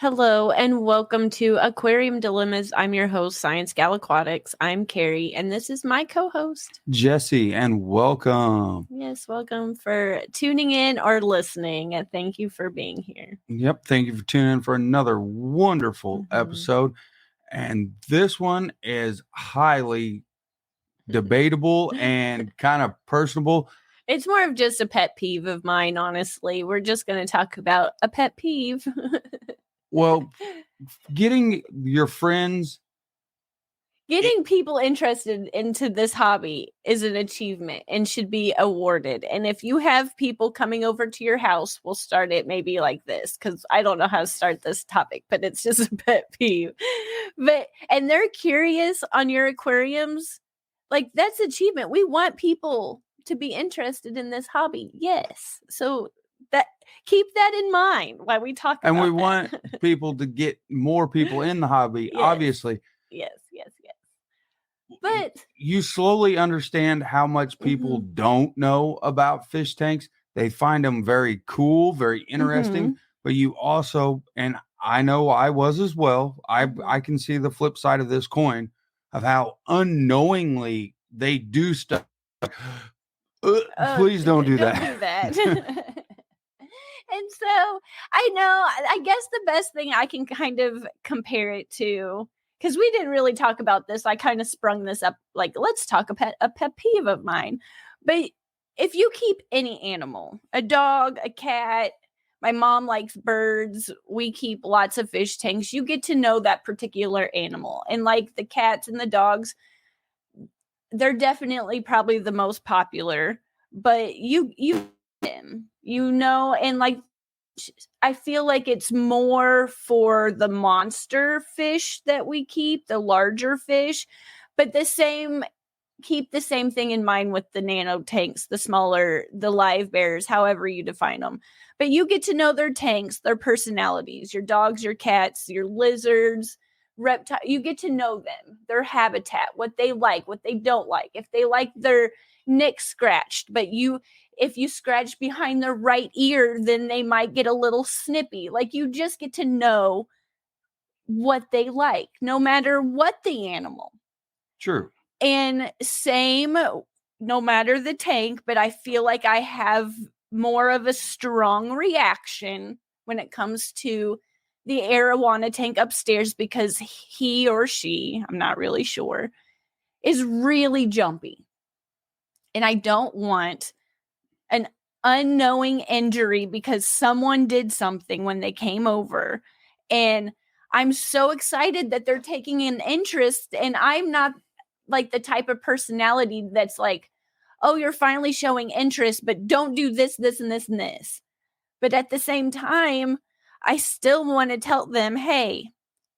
Hello and welcome to Aquarium Dilemmas. I'm your host, ScienceGal Aquatics. I'm Kerri, and this is my co-host, Jesse, and welcome. Yes, welcome for tuning in or listening, and thank you for being here. Yep, thank you for tuning in for another wonderful episode. And this one is highly debatable and kind of personable. It's more of just a pet peeve of mine, honestly. We're just going to talk about a pet peeve. Well, getting your friends... Getting people interested into this hobby is an achievement and should be awarded. And if you have people coming over to your house, we'll start it maybe like this, because I don't know how to start this topic, but it's just a pet peeve. And they're curious on your aquariums, like that's achievement. We want people to be interested in this hobby. Yes. So that keep that in mind while we talk about And we that. want people to get more people in the hobby, Yes. obviously. Yes. But you slowly understand how much people don't know about fish tanks. They find them very cool, very interesting, but you also, and I know I was as well, I can see the flip side of this coin of how unknowingly they do stuff. Please don't do that. Don't do that. And so I know, I guess the best thing I can kind of compare it to, because we didn't really talk about this. I kind of sprung this up, like, let's talk a pet peeve of mine. But if you keep any animal, a dog, a cat, my mom likes birds, we keep lots of fish tanks, you get to know that particular animal. And like the cats and the dogs, they're definitely probably the most popular, but you them, and like I feel like it's more for the monster fish that we keep, the larger fish, but keep the same thing in mind with the nano tanks, the smaller, the live bears, however you define them. But you get to know their tanks, their personalities, your dogs, your cats, your lizards, reptile. You get to know them, their habitat, what they like, what they don't like. If they like their neck scratched, but if you scratch behind their right ear, then they might get a little snippy. Like you just get to know what they like, no matter what the animal. True. And same, no matter the tank, but I feel like I have more of a strong reaction when it comes to the arowana tank upstairs, because he or she, I'm not really sure, is really jumpy. And I don't want an unknowing injury because someone did something when they came over. And I'm so excited that they're taking an interest, and I'm not like the type of personality that's like, oh, you're finally showing interest, but don't do this, this, and this, and this. But at the same time, I still want to tell them, hey,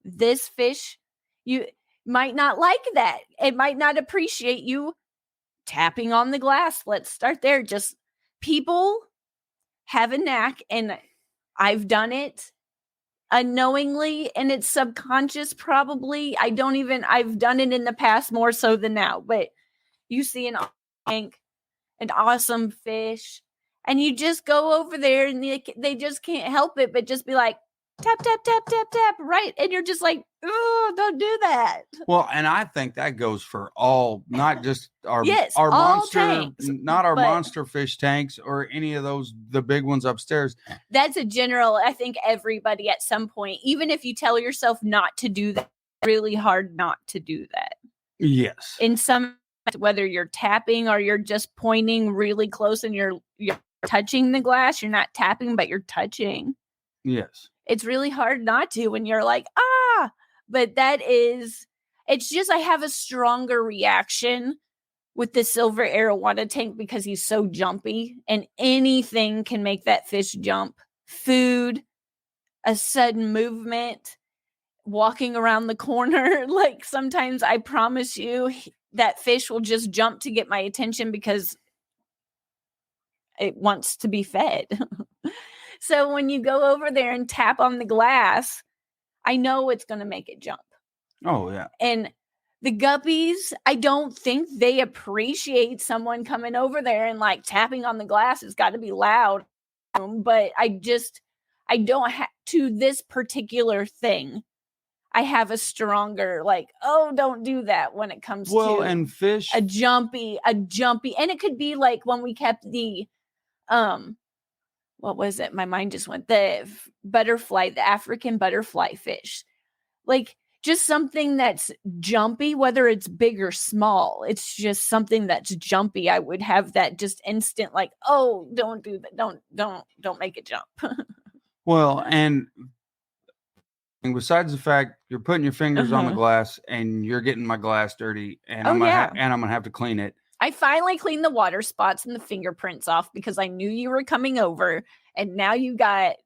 this fish, you might not like that. It might not appreciate you tapping on the glass. Let's start there. Just people have a knack, and I've done it unknowingly, and it's subconscious probably. I've done it in the past more so than now, but you see an awesome fish, and you just go over there and they just can't help it but just be like, tap, tap, tap, tap, tap, right? And you're just like, oh, don't do that. Well, and I think that goes for all, not just our all monster, tanks, not our monster fish tanks or any of those, the big ones upstairs. That's a general, I think everybody at some point, even if you tell yourself not to do that, it's really hard not to do that. Yes. In some, whether you're tapping or you're just pointing really close and you're touching the glass, you're not tapping, but you're touching. Yes. It's really hard not to when you're like, but it's just, I have a stronger reaction with the silver arowana tank because he's so jumpy, and anything can make that fish jump. Food, a sudden movement, walking around the corner. Like sometimes I promise you that fish will just jump to get my attention because it wants to be fed. So when you go over there and tap on the glass, I know it's going to make it jump. Oh, yeah. And the guppies, I don't think they appreciate someone coming over there and like tapping on the glass. It's got to be loud. But I don't have to this particular thing. I have a stronger, like, oh, don't do that when it comes to and fish, a jumpy, and it could be like when we kept the, what was it? My mind just went, the African butterfly fish, like just something that's jumpy, whether it's big or small. It's just something that's jumpy. I would have that just instant, like, oh, don't do that. Don't make it jump. Well, and besides the fact you're putting your fingers on the glass and you're getting my glass dirty, and I'm gonna have to clean it. I finally cleaned the water spots and the fingerprints off because I knew you were coming over, and now you got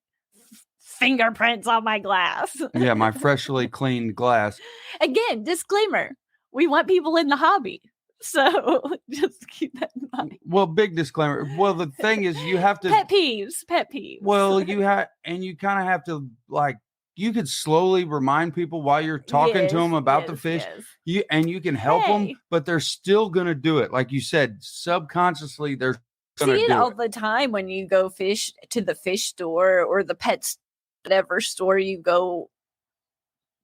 fingerprints on my glass. Yeah, my freshly cleaned glass. Again, disclaimer: we want people in the hobby, so just keep that in mind. Well, big disclaimer. Well, the thing is, you have to pet peeves. Well, you kind of have to, like, you could slowly remind people while you're talking to them about the fish. You can help them, but they're still gonna do it. Like you said, subconsciously they're gonna see it do all it. The time when you go fish to the fish store or the pets, whatever store you go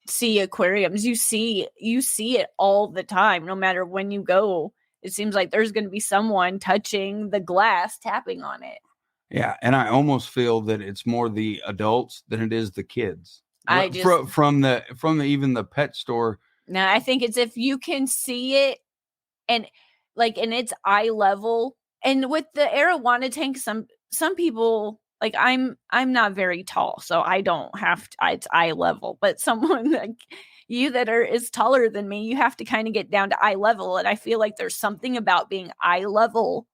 see aquariums. You see it all the time. No matter when you go, it seems like there's going to be someone touching the glass, tapping on it. Yeah, and I almost feel that it's more the adults than it is the kids. I just from the even the pet store. No, I think it's if you can see it and like in its eye level. And with the arowana tank, some people, like I'm not very tall, so I don't have to, it's eye level. But someone like you that is taller than me, you have to kind of get down to eye level. And I feel like there's something about being eye level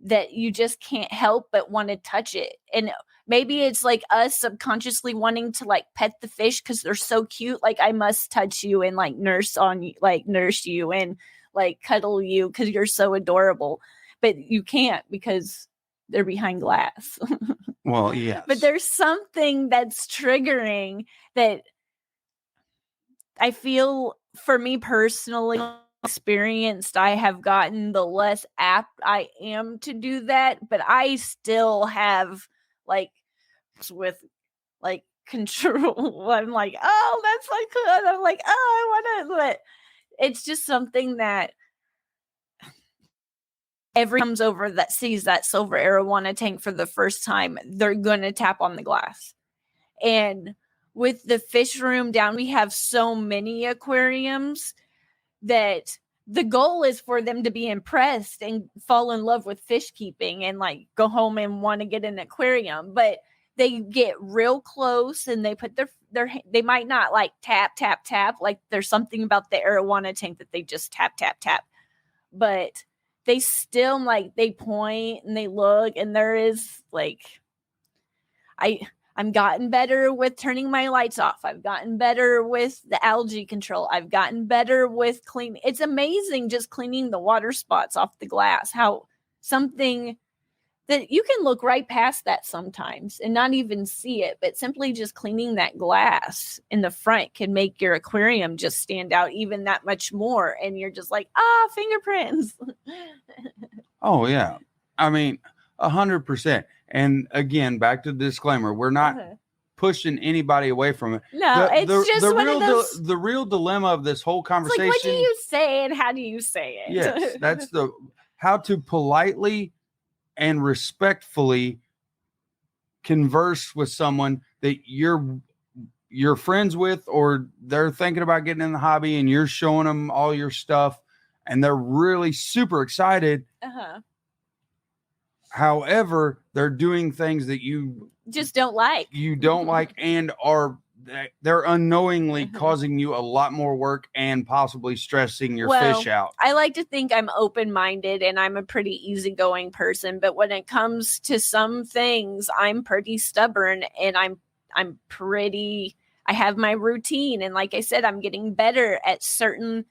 that you just can't help but want to touch it. And maybe it's like us subconsciously wanting to like pet the fish because they're so cute. Like I must touch you and like nurse you and like cuddle you because you're so adorable. But you can't because they're behind glass. Well, yes. But there's something that's triggering that I feel, for me personally, experienced, I have gotten, the less apt I am to do that. But I still have like with like control. I'm like, oh, that's like good. I'm like, oh, I want to. But it's just something that everyone comes over that sees that silver arowana tank for the first time, they're going to tap on the glass. And with the fish room down, we have so many aquariums that the goal is for them to be impressed and fall in love with fish keeping and like go home and want to get an aquarium. But they get real close and they put they might not like tap, tap, tap. Like there's something about the arowana tank that they just tap, tap, tap. But they still like, they point and they look, and there is like, I'm gotten better with turning my lights off. I've gotten better with the algae control. I've gotten better with cleaning. It's amazing just cleaning the water spots off the glass. How something that you can look right past that sometimes and not even see it, but simply just cleaning that glass in the front can make your aquarium just stand out even that much more. And you're just like, fingerprints. Oh yeah. I mean, 100%. And again, back to the disclaimer, we're not pushing anybody away from it. No, it's just the real dilemma of this whole conversation. It's like, what do you say and how do you say it? Yes, that's how to politely and respectfully converse with someone that you're friends with, or they're thinking about getting in the hobby and you're showing them all your stuff and they're really super excited. However, they're doing things that you just don't like. You don't like, and they're unknowingly causing you a lot more work and possibly stressing your fish out. I like to think I'm open-minded and I'm a pretty easygoing person, but when it comes to some things, I'm pretty stubborn and I have my routine. And like I said, I'm getting better at certain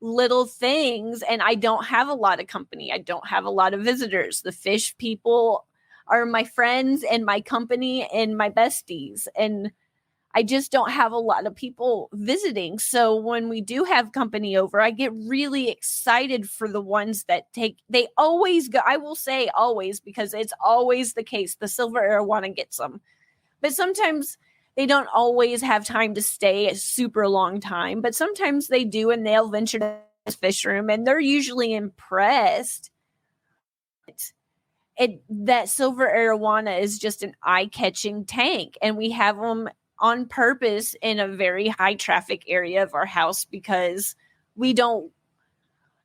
little things, and I don't have a lot of company. I don't have a lot of visitors. The fish people are my friends and my company and my besties, and I just don't have a lot of people visiting. So when we do have company over, I get really excited for the ones that they always go. I will say always, because it's always the case. The silver arowana gets them. But sometimes they don't always have time to stay a super long time, but sometimes they do, and they'll venture to the fish room, and they're usually impressed. That silver arowana is just an eye-catching tank, and we have them on purpose in a very high traffic area of our house because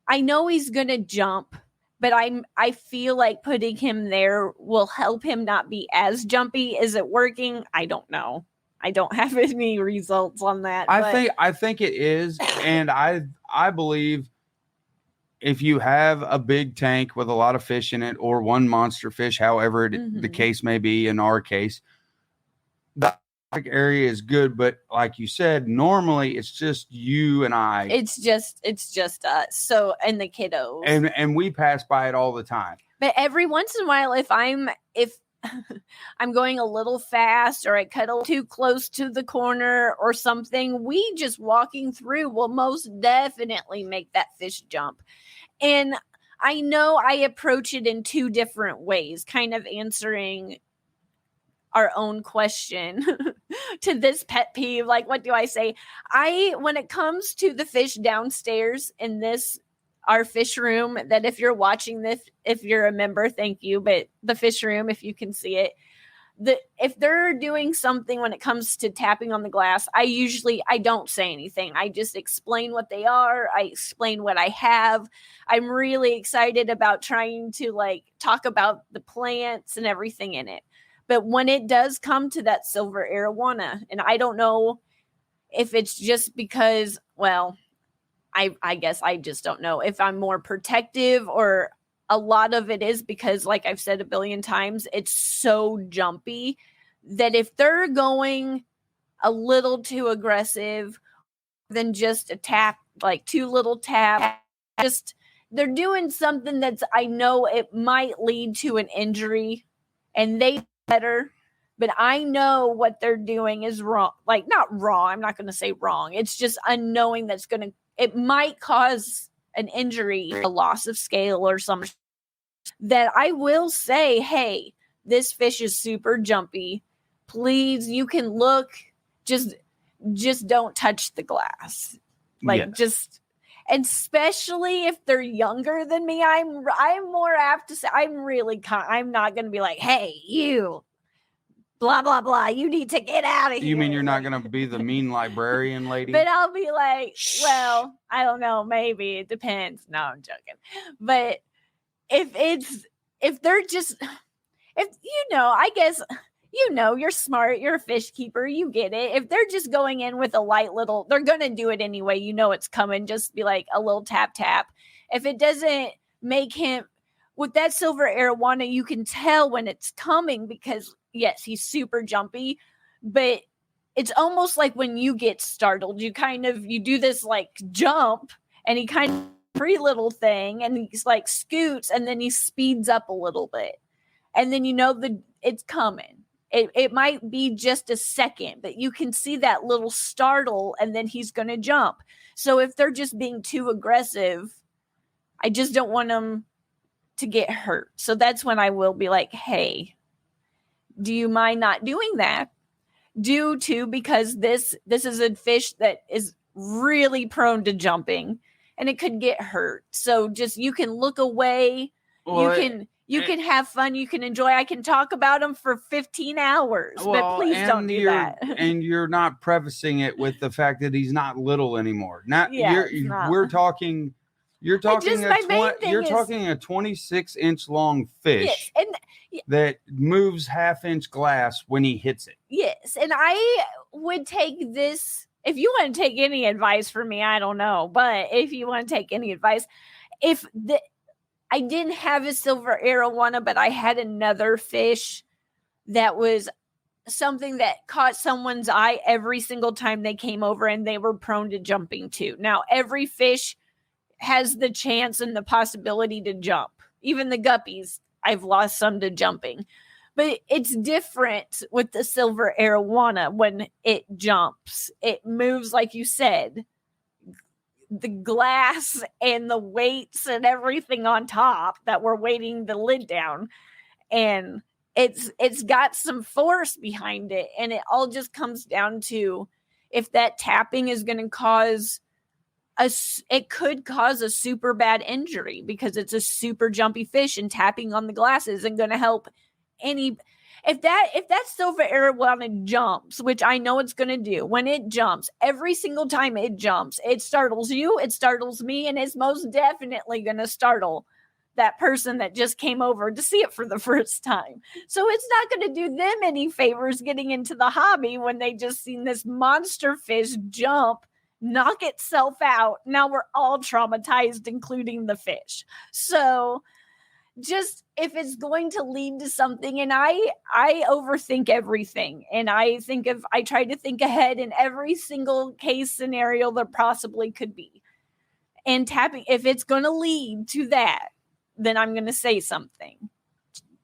I know he's gonna jump, but I feel like putting him there will help him not be as jumpy. Is it working? I don't know. I don't have any results on that. I think it is, and I believe if you have a big tank with a lot of fish in it, or one monster fish, however the case may be, in our case, the area is good. But like you said, normally it's just you and I. It's just us. So, and the kiddos, and we pass by it all the time. But every once in a while, if I'm going a little fast, or I cut a little too close to the corner or something, we just walking through will most definitely make that fish jump. And I know I approach it in two different ways, kind of answering our own question to this pet peeve. Like, what do I say? When it comes to the fish downstairs in our fish room, that if you're watching this, if you're a member, thank you, but the fish room, if you can see it, if they're doing something when it comes to tapping on the glass, I don't say anything. I just explain what they are. I explain what I have. I'm really excited about trying to talk about the plants and everything in it. But when it does come to that silver arowana, and I don't know if it's just because, well, I guess I just don't know if I'm more protective, or a lot of it is because, like I've said a billion times, it's so jumpy that if they're going a little too aggressive, then just a tap, like 2 little taps, just they're doing something that's, I know it might lead to an injury, and they better, but I know what they're doing is wrong. Like, not wrong. I'm not going to say wrong. It's just unknowing it might cause an injury, a loss of scale or something, that I will say, hey, this fish is super jumpy. Please, you can look, just don't touch the glass. Just, and especially if they're younger than me, I'm more apt to say, I'm not going to be like, hey, you, blah, blah, blah, you need to get out of here. You mean you're not going to be the mean librarian lady? But I'll be like, well, I don't know, maybe it depends. No, I'm joking. But if they're just, I guess, you're smart, you're a fish keeper, you get it. If they're just going in with a light little, they're going to do it anyway. It's coming. Just be like a little tap, tap. If it doesn't make him, with that silver arowana, you can tell when it's coming because, yes, he's super jumpy, but it's almost like when you get startled, you do this jump, and he kind of free little thing, and he's scoots, and then he speeds up a little bit, and then it's coming. It might be just a second, but you can see that little startle, and then he's going to jump. So if they're just being too aggressive, I just don't want them to get hurt. So that's when I will be like, hey, do you mind not doing that? Because this is a fish that is really prone to jumping, and it could get hurt. So just, you can look away. Well, you can have fun. You can enjoy. I can talk about them for 15 hours, but please don't do that. And you're not prefacing it with the fact that he's not little anymore. We're talking. You're talking a 26-inch long fish, yes, that moves half-inch glass when he hits it. Yes, and I would take this. If you want to take any advice from me, I don't know, but if you want to take any advice, I didn't have a silver arowana, but I had another fish that was something that caught someone's eye every single time they came over, and they were prone to jumping too. Now, every fish has the chance and the possibility to jump. Even the guppies, I've lost some to jumping. But it's different with the silver arowana. When it jumps, it moves, like you said, the glass and the weights and everything on top that we're weighting the lid down. And it's got some force behind it, and it all just comes down to if that tapping is going to cause it could cause a super bad injury because it's a super jumpy fish, and tapping on the glass isn't going to help any. If that silver arowana jumps, which I know it's going to do, when it jumps, every single time it jumps, it startles you, it startles me, and it's most definitely going to startle that person that just came over to see it for the first time. So it's not going to do them any favors getting into the hobby when they just seen this monster fish jump, knock itself out. Now we're all traumatized, including the fish. So just if it's going to lead to something, and I overthink everything, and I try to think ahead in every single case scenario there possibly could be. And tapping, if it's going to lead to that, then I'm going to say something.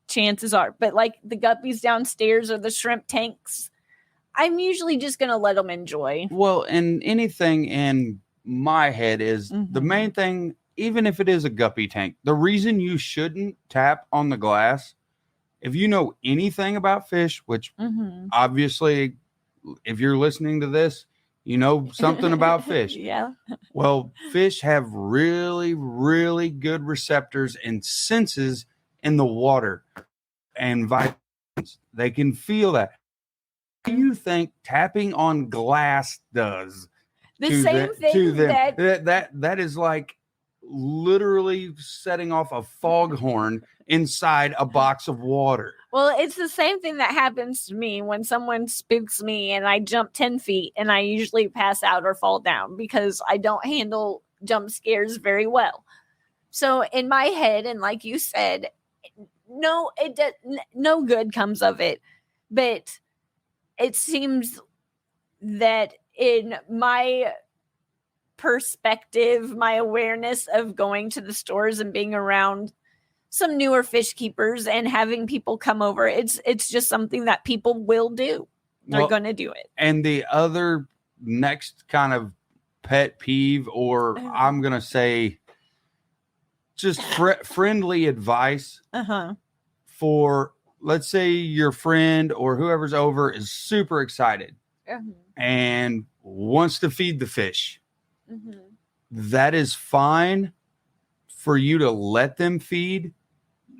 Chances are. But like the guppies downstairs or the shrimp tanks, I'm usually just going to let them enjoy. Well, and anything in my head is the main thing, even if it is a guppy tank, the reason you shouldn't tap on the glass, if you know anything about fish, which obviously, if you're listening to this, you know something about fish. Yeah. Well, fish have really, really good receptors and senses in the water and vibrations. They can feel that. What do you think tapping on glass does? The same thing to them. That is like literally setting off a foghorn inside a box of water. Well, it's the same thing that happens to me when someone spooks me and I jump 10 feet and I usually pass out or fall down because I don't handle jump scares very well. So in my head, and like you said, no good comes of it. But it seems that in my perspective, my awareness of going to the stores and being around some newer fish keepers and having people come over, it's just something that people will do. They're going to do it. And the other next kind of pet peeve, or I'm going to say just friendly advice for, let's say your friend or whoever's over is super excited and wants to feed the fish. That is fine for you to let them feed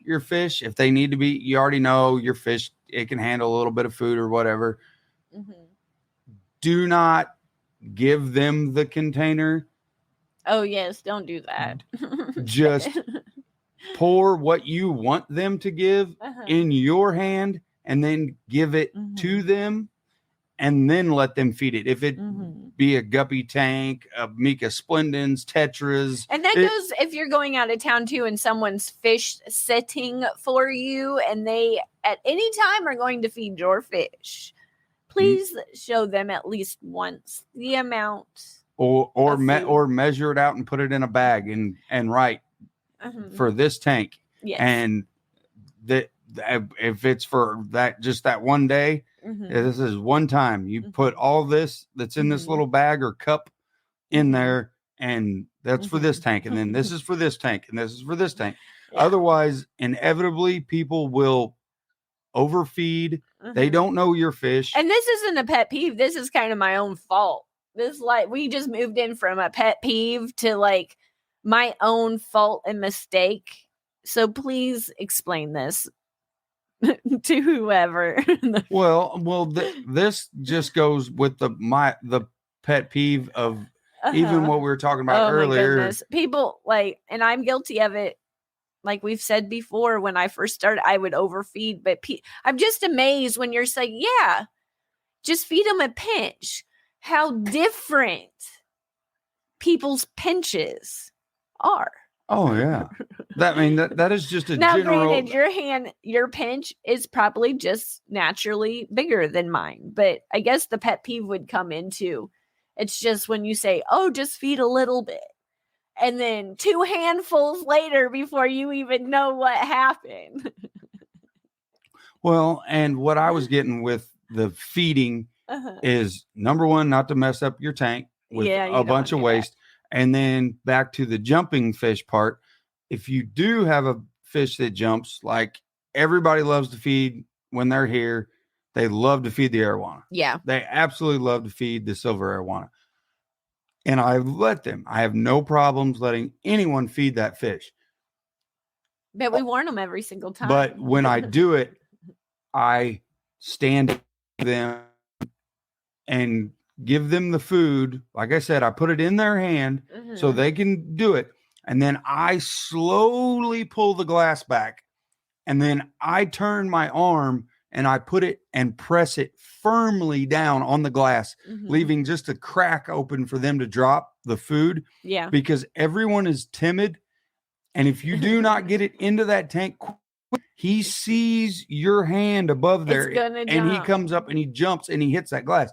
your fish if they need to be. You already know your fish, it can handle a little bit of food or whatever. Do not give them the container. Oh yes, don't do that. Just pour what you want them to give in your hand and then give it to them and then let them feed it. If it be a guppy tank, a Mica splendens, tetras. And that goes if you're going out of town too and someone's fish sitting for you and they at any time are going to feed your fish, please show them at least once the amount. Or measure it out and put it in a bag and write for this tank. Yes. And that if it's for that just that one day, this is one time. You put all this that's in this little bag or cup in there, and that's for this tank, and then this is for this tank, and this is for this tank. Otherwise, inevitably, people will overfeed. They don't know your fish. And this isn't a pet peeve. This is kind of my own fault. This we just moved in from a pet peeve to like my own fault and mistake. So please explain this to whoever. well, this just goes with the pet peeve of even what we were talking about earlier. My goodness. People and I'm guilty of it. Like we've said before, when I first started, I would overfeed, but I'm just amazed when you're saying, yeah, just feed them a pinch. How different people's pinches are. Oh yeah, that is just a now, general. Granted, your pinch is probably just naturally bigger than mine, but I guess the pet peeve would come into it's just when you say, "Oh, just feed a little bit," and then 2 handfuls later before you even know what happened. Well, and what I was getting with the feeding is number one, not to mess up your tank with a bunch of waste. And then back to the jumping fish part. If you do have a fish that jumps, like everybody loves to feed when they're here. They love to feed the arowana. Yeah. They absolutely love to feed the silver arowana. And I let them. I have no problems letting anyone feed that fish. But we warn them every single time. But when I do it, I stand them and give them the food. Like I said, I put it in their hand so they can do it. And then I slowly pull the glass back. And then I turn my arm and I put it and press it firmly down on the glass, leaving just a crack open for them to drop the food. Yeah. Because everyone is timid. And if you do not get it into that tank, he sees your hand above there and he comes up and he jumps and he hits that glass.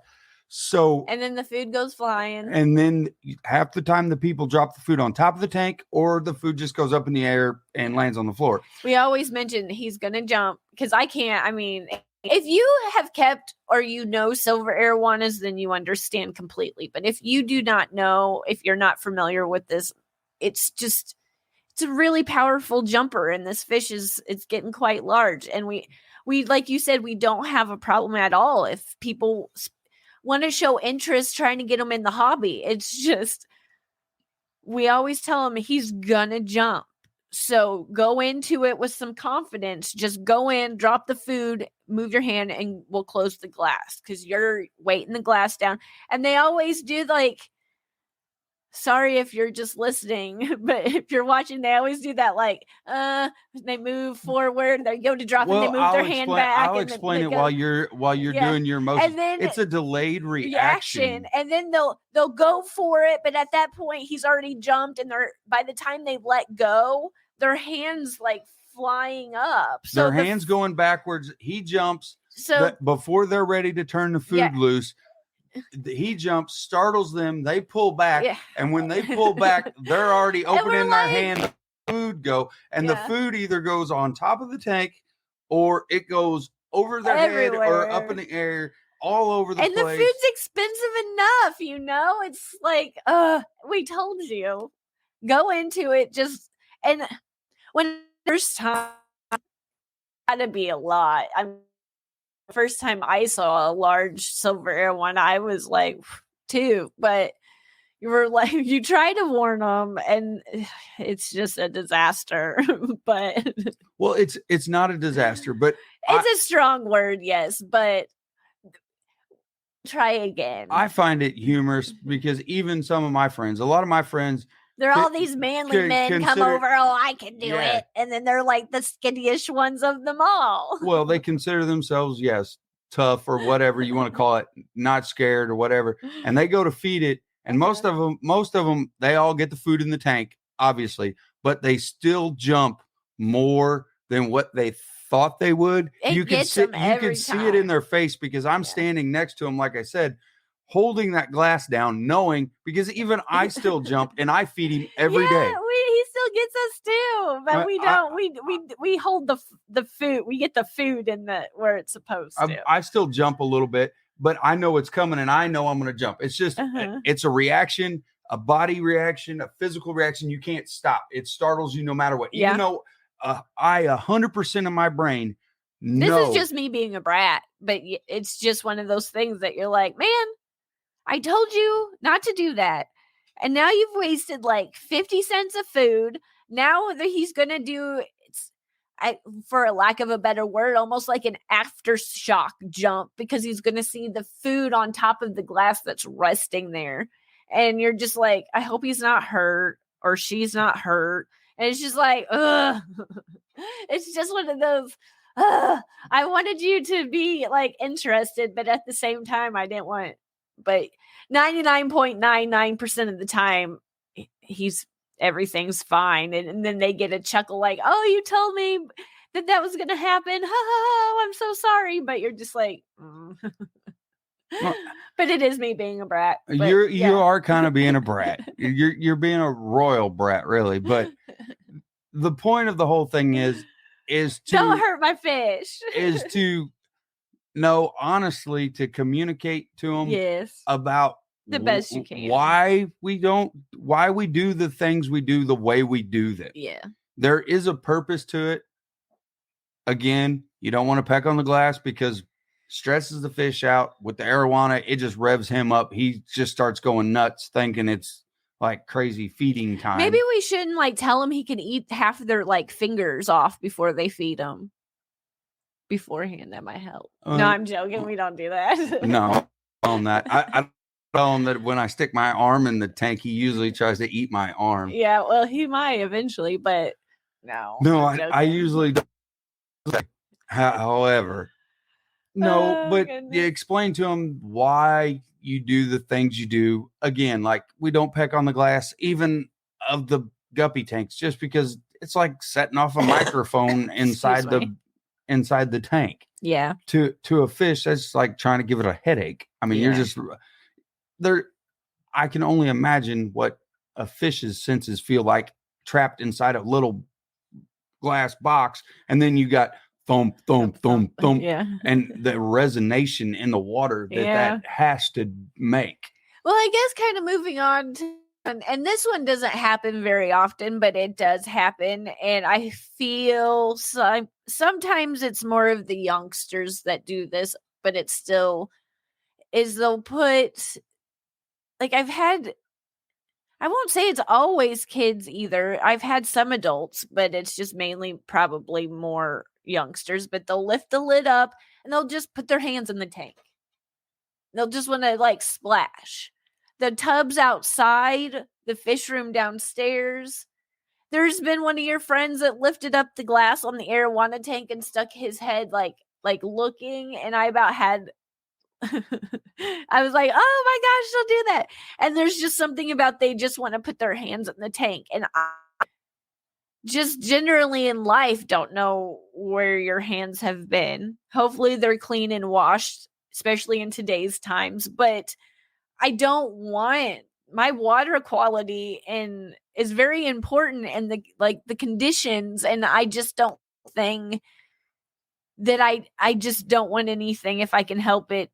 So, and then the food goes flying. And then half the time the people drop the food on top of the tank, or the food just goes up in the air and lands on the floor. We always mention he's going to jump because I can't. I mean, if you have kept or silver arowanas, then you understand completely. But if you do not know, if you're not familiar with this, it's a really powerful jumper, and this fish it's getting quite large. And we like you said, we don't have a problem at all if people want to show interest trying to get them in the hobby. It's just, we always tell him he's gonna jump. So go into it with some confidence. Just go in, drop the food, move your hand, and we'll close the glass because you're weighting the glass down. And they always do, like, sorry if you're just listening, but if you're watching, they always do that, like, they move forward, they go to drop and they move their hand back. I'll explain it while you're doing your motion. And then it's a delayed reaction. And then they'll go for it, but at that point he's already jumped, and by the time they let go, their hands like flying up. So their hands going backwards. He jumps. So before they're ready to turn the food loose, he jumps, startles them, they pull back, and when they pull back, they're already opening their hand, food go, and the food either goes on top of the tank or it goes over their head or up in the air, all over the place. And the food's expensive enough, it's like, we told you, go into it. Just, and when first time, had to be a lot. First time I saw a large silver arowana, I was like, too, but you were like, you try to warn them and it's just a disaster. But well, it's not a disaster, but it's a strong word, yes, but try again. I find it humorous because even some of my friends, a lot of my friends, they're all these manly men come over, I can do it. And then they're like the skinniest ones of them all. Well, they consider themselves, yes, tough or whatever you want to call it, not scared or whatever. And they go to feed it. And most of them, they all get the food in the tank, obviously, but they still jump more than what they thought they would. You can see it in their face because I'm standing next to them, like I said, holding that glass down, knowing, because even I still jump and I feed him every day. He still gets us too, but we don't. We hold the food. We get the food in where it's supposed to. I still jump a little bit, but I know it's coming and I know I'm going to jump. It's just, it's a reaction, a body reaction, a physical reaction. You can't stop. It startles you no matter what. Even though I 100% of my brain know. This is just me being a brat, but it's just one of those things that you're like, man, I told you not to do that. And now you've wasted like 50 cents of food. Now that he's going to do, for a lack of a better word, almost like an aftershock jump, because he's going to see the food on top of the glass that's resting there. And you're just like, I hope he's not hurt or she's not hurt. And it's just like, ugh. It's just one of those, I wanted you to be like interested, but at the same time, I didn't want. But 99.99% of the time, everything's fine. And then they get a chuckle like, oh, you told me that was going to happen. Oh, I'm so sorry. But you're just like, but it is me being a brat. But, you are kind of being a brat. You're being a royal brat, really. But the point of the whole thing is to don't hurt my fish. Is to know, honestly, to communicate to them about the best you can. Why we do the things we do the way we do them. Yeah. There is a purpose to it. again, you don't want to peck on the glass because stresses the fish out. With the arowana, it just revs him up. He just starts going nuts, thinking it's like crazy feeding time. Maybe we shouldn't like tell him he can eat half of their like fingers off before they feed him beforehand. That might help. No, I'm joking. We don't do that. No, on that. I tell him that when I stick my arm in the tank, he usually tries to eat my arm. Yeah, well, he might eventually, but no. No, I usually don't. However, no, but you explain to him why you do the things you do. Again, like we don't peck on the glass, even of the guppy tanks, just because it's like setting off a microphone inside the tank. Yeah. To a fish, that's like trying to give it a headache. I mean, you're just there. I can only imagine what a fish's senses feel like trapped inside a little glass box, and then you got thump, thump, thump, thump, and the resonation in the water that has to make. Well, I guess kind of moving on to, and this one doesn't happen very often, but it does happen, and I feel sometimes it's more of the youngsters that do this, but it still is. They'll put like I won't say it's always kids either. I've had some adults, but it's just mainly probably more youngsters, but they'll lift the lid up and they'll just put their hands in the tank. They'll just want to like splash. The tub's outside, the fish room downstairs. There's been one of your friends that lifted up the glass on the arowana tank and stuck his head like looking, and I about had I was like, oh my gosh, she'll do that. And there's just something about they just want to put their hands in the tank. And I just generally in life don't know where your hands have been. Hopefully they're clean and washed, especially in today's times. But I don't want my water quality and is very important and the conditions. And I just don't think that I just don't want anything if I can help it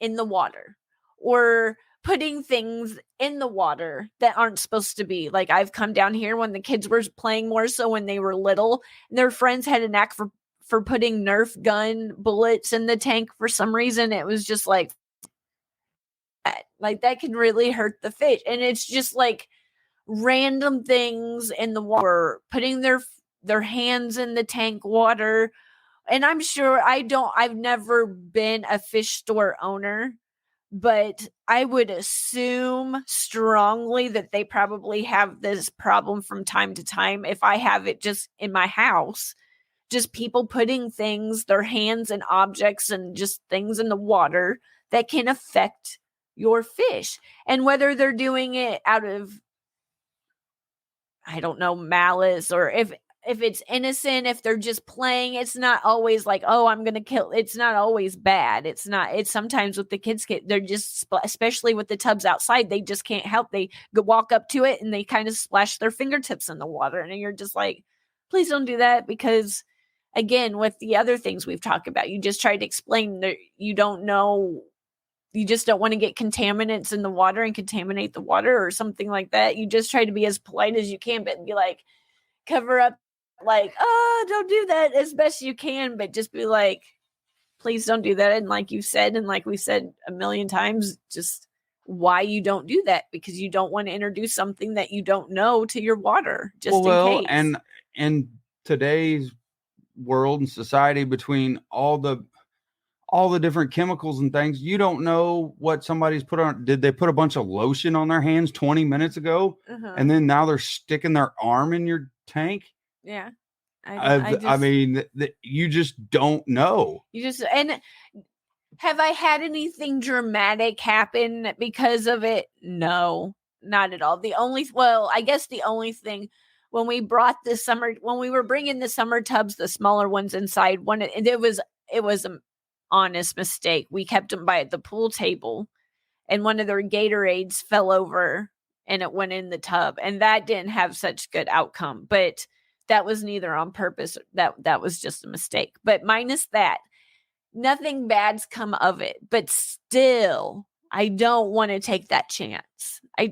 in the water or putting things in the water that aren't supposed to be. Like I've come down here when the kids were playing more so when they were little, and their friends had a knack for putting Nerf gun bullets in the tank for some reason. It was just like that can really hurt the fish. And it's just like random things in the water, putting their hands in the tank water. And I'm sure I've never been a fish store owner, but I would assume strongly that they probably have this problem from time to time. If I have it just in my house, just people putting things, their hands and objects and just things in the water that can affect your fish. And whether they're doing it out of, I don't know, malice, or if it's innocent, if they're just playing, it's not always like, oh, I'm going to kill. It's not always bad. It's sometimes with the kids, they're just, especially with the tubs outside, they just can't help. They walk up to it and they kind of splash their fingertips in the water. And you're just like, please don't do that. Because again, with the other things we've talked about, you just try to explain that you don't know. You just don't want to get contaminants in the water and contaminate the water or something like that. You just try to be as polite as you can, but be like, cover up, like, oh, don't do that as best you can, but just be like, please don't do that. And like you said, and like we said a million times, just why you don't do that, because you don't want to introduce something that you don't know to your water, just in case. And in today's world and society, between all the different chemicals and things, you don't know what somebody's put on. Did they put a bunch of lotion on their hands 20 minutes ago? And then now they're sticking their arm in your tank? Yeah. I mean, you just don't know. And have I had anything dramatic happen because of it? No, not at all. I guess the only thing, when we were bringing the summer tubs, the smaller ones inside, it was an honest mistake. We kept them by the pool table, and one of their Gatorades fell over and it went in the tub, and that didn't have such good outcome. But that was neither on purpose. That was just a mistake. But minus that, nothing bad's come of it. But still, I don't want to take that chance. I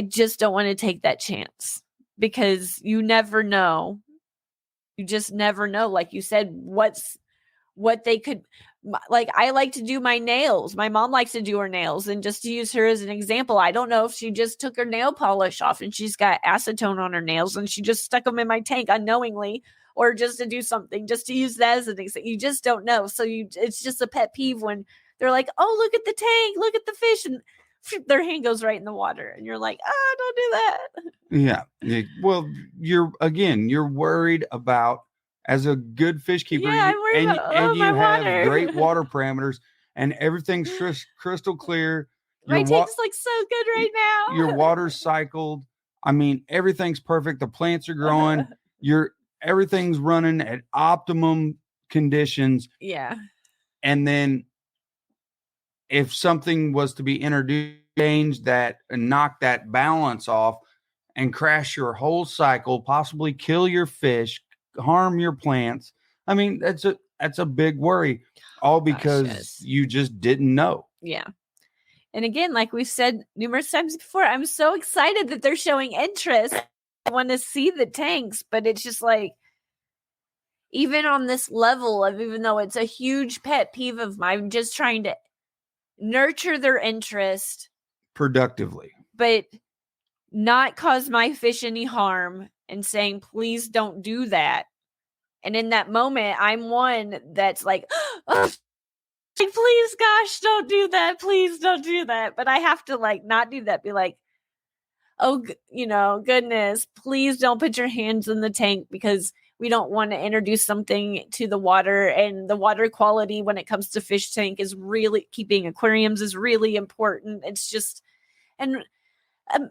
just don't want to take that chance, because you never know You just never know. Like you said, what they could, like, I like to do my nails. My mom likes to do her nails. And just to use her as an example, I don't know if she just took her nail polish off and she's got acetone on her nails and she just stuck them in my tank unknowingly, or just to do something, just to use that as an example. You just don't know. So it's just a pet peeve when they're like, oh, look at the tank, look at the fish. And their hand goes right in the water. And you're like, oh, don't do that. Yeah. Well, you're worried about, as a good fish keeper, I'm worried about, you my have water. great water parameters and everything's crystal clear. My tank's like so good right now. Your water's cycled. I mean, everything's perfect. The plants are growing. Everything's running at optimum conditions. Yeah. And then if something was to be introduced, change that and knock that balance off and crash your whole cycle, possibly kill your fish, harm your plants. I mean, that's a big worry, all because you just didn't know. Yeah. And again, like we've said numerous times before, I'm so excited that they're showing interest. I want to see the tanks, but it's just like, even on this level of, even though it's a huge pet peeve of mine, I'm just trying to nurture their interest productively, but not cause my fish any harm, and saying, please don't do that. And in that moment, I'm one that's like, oh, please, gosh, don't do that. Please don't do that. But I have to like not do that. Be like, oh, goodness, please don't put your hands in the tank, because we don't want to introduce something to the water. And the water quality when it comes to fish tank is really, keeping aquariums is really important. It's just, and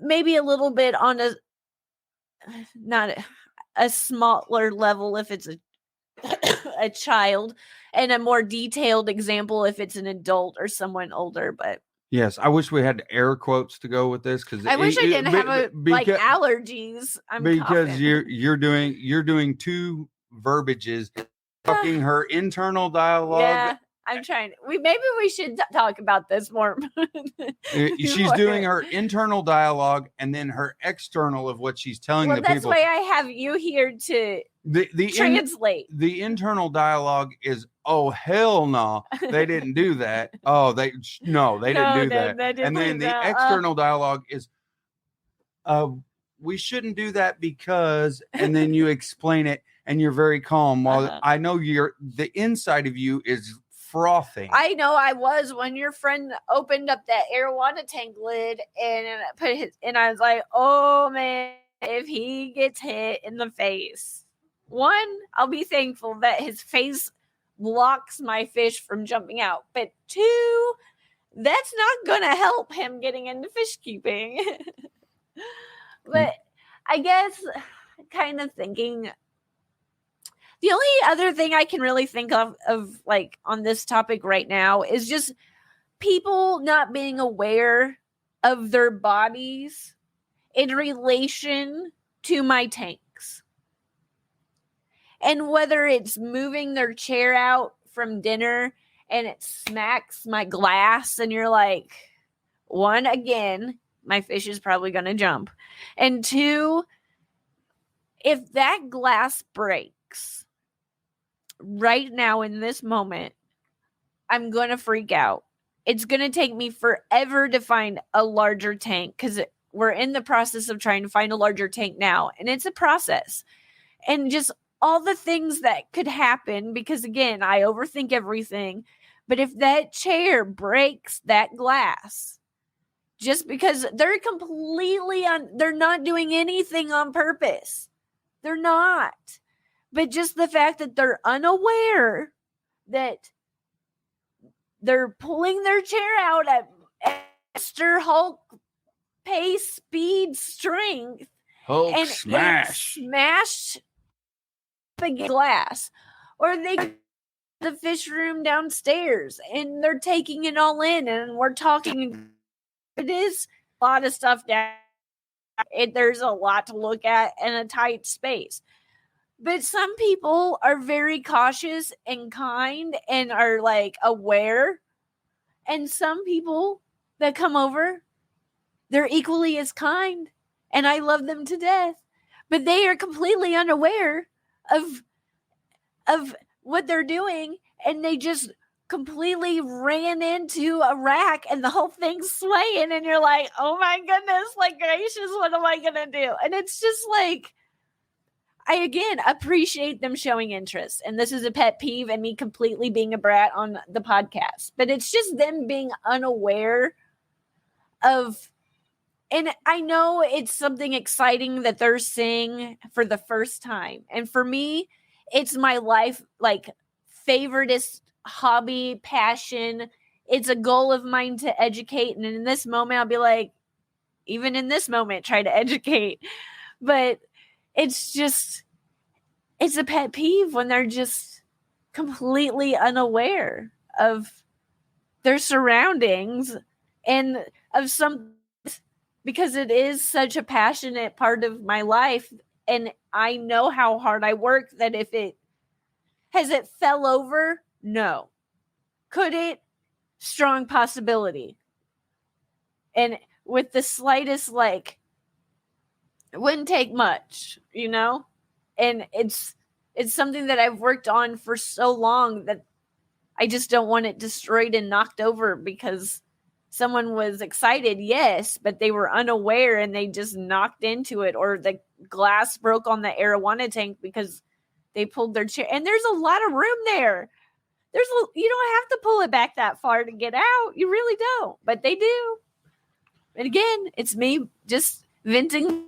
maybe a little bit on not a smaller level if it's a child, and a more detailed example if it's an adult or someone older. But yes, I wish we had air quotes to go with this, because I wish I didn't have like allergies. Because coughing. you're doing two verbiages, talking her internal dialogue. Yeah, I'm trying. Maybe we should talk about this more. She's doing her internal dialogue and then her external of what she's telling the people. That's why I have you here to translate. The internal dialogue is, oh, hell no, they didn't do that. Oh, they didn't do that. And then the external dialogue is, we shouldn't do that because, and then you explain it and you're very calm, while I know the inside of you is frothing. I know I was, when your friend opened up that arowana tank lid and I was like, oh man, if he gets hit in the face, one, I'll be thankful that his face blocks my fish from jumping out. But two, that's not going to help him getting into fish keeping. But I guess kind of thinking, the only other thing I can really think of like on this topic right now is just people not being aware of their bodies in relation to my tanks. And whether it's moving their chair out from dinner and it smacks my glass and you're like, one, again, my fish is probably going to jump. And two, if that glass breaks right now in this moment, I'm going to freak out. It's going to take me forever to find a larger tank, because we're in the process of trying to find a larger tank now. And it's a process. And just all the things that could happen, because again, I overthink everything. But if that chair breaks that glass, just because they're completely they're not doing anything on purpose. They're not. But just the fact that they're unaware that they're pulling their chair out at extra Hulk pace, speed, strength. Hulk and smash. Smashed the glass. Or they the fish room downstairs and they're taking it all in, and we're talking. It is a lot of stuff down. There's a lot to look at in a tight space. But some people are very cautious and kind and are like aware. And some people that come over, they're equally as kind. And I love them to death. But they are completely unaware of of what they're doing, and they just completely ran into a rack and the whole thing's swaying, and you're like, oh my goodness, like gracious, what am I gonna do? And it's just like, I again appreciate them showing interest, and this is a pet peeve and me completely being a brat on the podcast, but it's just them being unaware of, and I know it's something exciting that they're seeing for the first time, and for me it's my life, like, favoriteest hobby, passion. It's a goal of mine to educate, and in this moment I'll be like, even in this moment, try to educate. But it's just, it's a pet peeve when they're just completely unaware of their surroundings and of some, because it is such a passionate part of my life, and I know how hard I work, that if it has it fell over, no. Could it? Strong possibility. And with the slightest, like, it wouldn't take much, you know? And it's something that I've worked on for so long that I just don't want it destroyed and knocked over because someone was excited, yes, but they were unaware and they just knocked into it, or the glass broke on the arowana tank because they pulled their chair. And there's a lot of room there. You don't have to pull it back that far to get out. You really don't, but they do. And again, it's me just venting.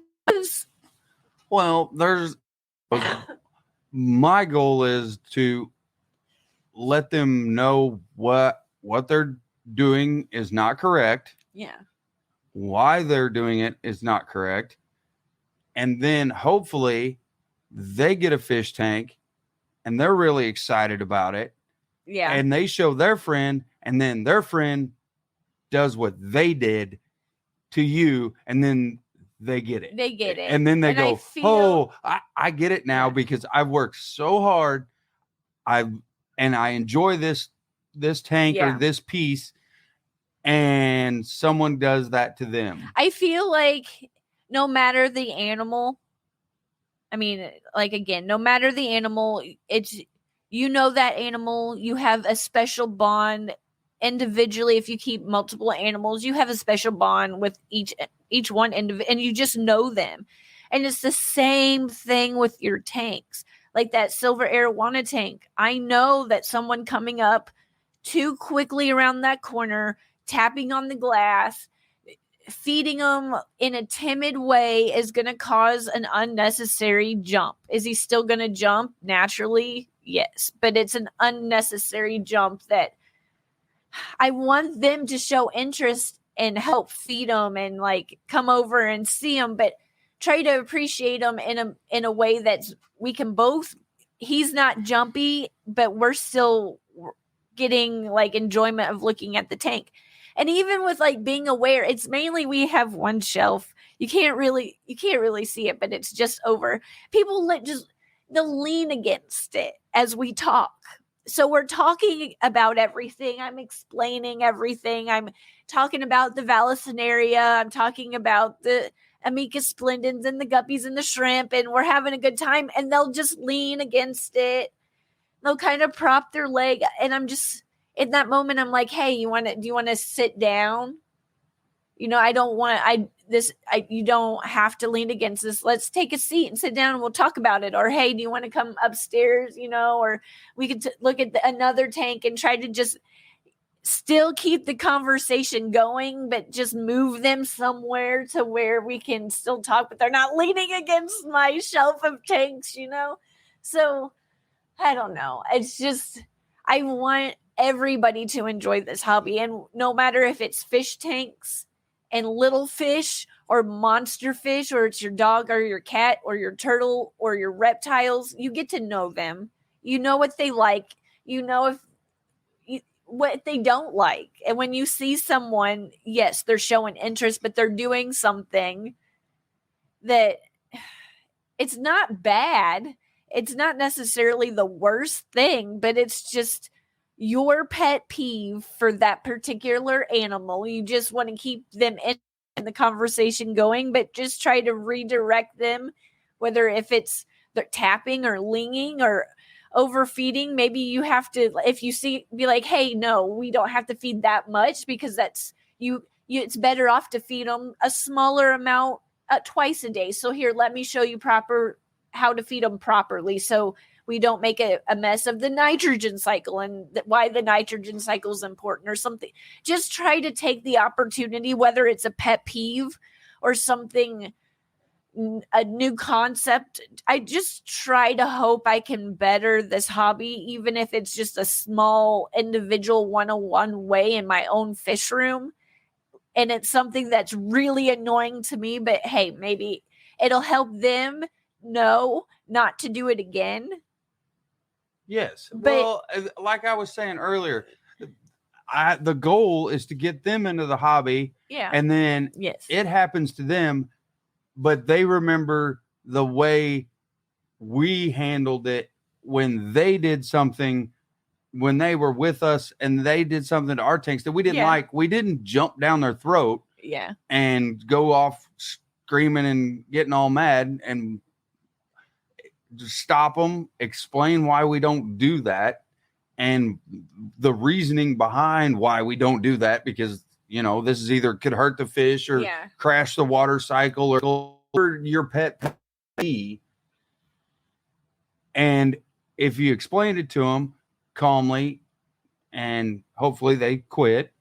Well, my goal is to let them know what they're doing is not correct. Yeah. Why they're doing it is not correct. And then hopefully they get a fish tank and they're really excited about it. Yeah. And they show their friend, and then their friend does what they did to you, and then they get it. They get it. And then they go, I get it now, Yeah. because I've worked so hard. I enjoy this tank or this piece, and someone does that to them. I feel like no matter the animal, I mean, like, again, no matter the animal, it's, you know, that animal, you have a special bond individually. If you keep multiple animals, you have a special bond with each one and you just know them. And it's the same thing with your tanks. Like that silver arowana tank. I know that someone coming up too quickly around that corner, tapping on the glass, feeding them in a timid way is going to cause an unnecessary jump. Is he still going to jump naturally? Yes, but it's an unnecessary jump that I want them to show interest and help feed them and, like, come over and see them, but try to appreciate them in a way that we can both, he's not jumpy, but we're still getting, like, enjoyment of looking at the tank. And even with, like, being aware, it's mainly, we have one shelf. You can't really see it, but it's just over. People they'll lean against it as we talk. So we're talking about everything. I'm explaining everything. I'm talking about the Vallisneria. I'm talking about the Amicus splendens and the guppies and the shrimp, and we're having a good time. And they'll just lean against it. They'll kind of prop their leg. And I'm just, in that moment, I'm like, hey, do you want to sit down? You know, you don't have to lean against this. Let's take a seat and sit down and we'll talk about it. Or, hey, do you want to come upstairs? You know, or we could look at another tank and try to just still keep the conversation going, but just move them somewhere to where we can still talk, but they're not leaning against my shelf of tanks, you know? So I don't know. It's just, I want everybody to enjoy this hobby. And no matter if it's fish tanks and little fish or monster fish, or it's your dog or your cat or your turtle or your reptiles, you get to know them. You know what they like. You know what they don't like. And when you see someone, yes, they're showing interest, but they're doing something that it's not bad. It's not necessarily the worst thing, but it's just your pet peeve for that particular animal. You just want to keep them in the conversation going, but just try to redirect them, whether if it's they're tapping or linging or overfeeding, maybe you have to, if you see, be like, hey, no, we don't have to feed that much, because that's you it's better off to feed them a smaller amount twice a day. So here, let me show you how to feed them properly, so we don't make a mess of the nitrogen cycle, and why the nitrogen cycle is important or something. Just try to take the opportunity, whether it's a pet peeve or something, a new concept. I just try to hope I can better this hobby, even if it's just a small individual 101 way in my own fish room. And it's something that's really annoying to me, but hey, maybe it'll help them know not to do it again. Yes. Well, like I was saying earlier, the goal is to get them into the hobby. Yeah. And then it happens to them, but they remember the way we handled it when they did something, when they were with us and they did something to our tanks that we didn't like. We didn't jump down their throat and go off screaming and getting all mad, and just stop them, explain why we don't do that, and the reasoning behind why we don't do that, because this is either could hurt the fish or crash the water cycle or your pet peeve. And if you explain it to them calmly, and hopefully they quit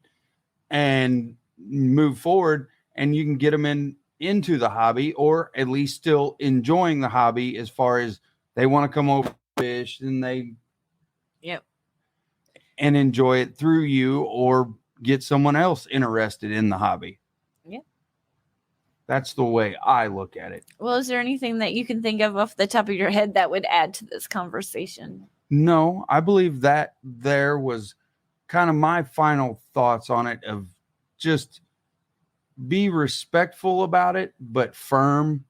and move forward, and you can get them into the hobby, or at least still enjoying the hobby, as far as they want to come over fish and they and enjoy it through you, or get someone else interested in the hobby. That's the way I look at it. Well, is there anything that you can think of off the top of your head that would add to this conversation? No, I believe that there was kind of my final thoughts on it, of just be respectful about it, but firm,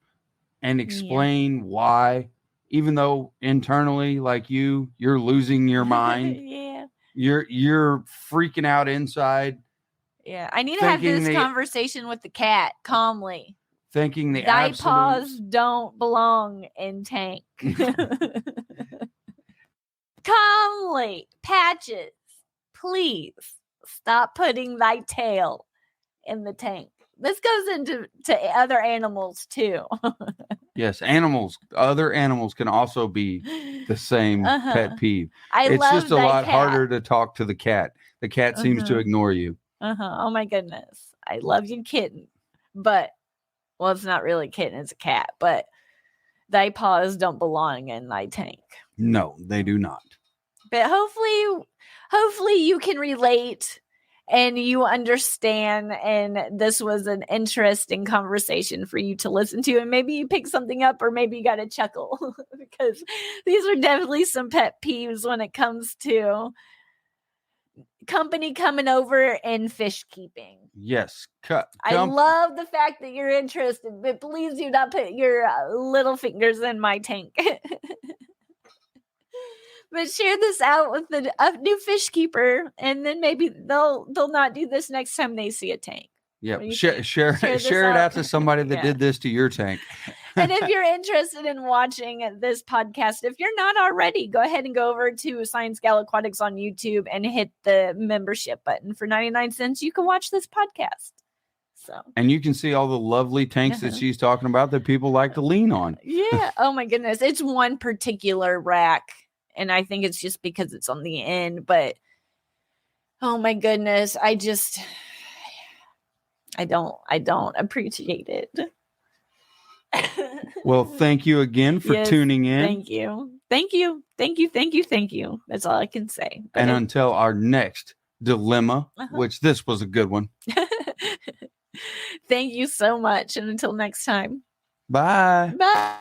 and explain why, even though internally, like you're losing your mind. You're freaking out inside. Yeah, I need to have this conversation with the cat calmly. Thinking the thy paws don't belong in tank. Calmly, Patches, please stop putting thy tail in the tank. This goes into other animals too. Yes, other animals can also be the same pet peeve. It's just a lot harder to talk to the cat. The cat seems to ignore you. Oh my goodness. I love you, kitten. But, well, it's not really a kitten, it's a cat. But thy paws don't belong in thy tank. No, they do not. But hopefully you can relate and you understand, and this was an interesting conversation for you to listen to, and maybe you pick something up, or maybe you got a chuckle, because these are definitely some pet peeves when it comes to company coming over and fish keeping. Yes. I love the fact that you're interested, but please do not put your little fingers in my tank. But share this out with a new fish keeper, and then maybe they'll not do this next time they see a tank. Yeah, share it out to somebody that did this to your tank. And if you're interested in watching this podcast, if you're not already, go ahead and go over to ScienceGal Aquatics on YouTube and hit the membership button. For 99 cents, you can watch this podcast. And you can see all the lovely tanks that she's talking about that people like to lean on. Yeah. Oh my goodness. It's one particular rack, and I think it's just because it's on the end, but oh my goodness, I don't appreciate it. Well, thank you again for tuning in. Thank you. That's all I can say. And until our next dilemma, which this was a good one. Thank you so much. And until next time. Bye. Bye.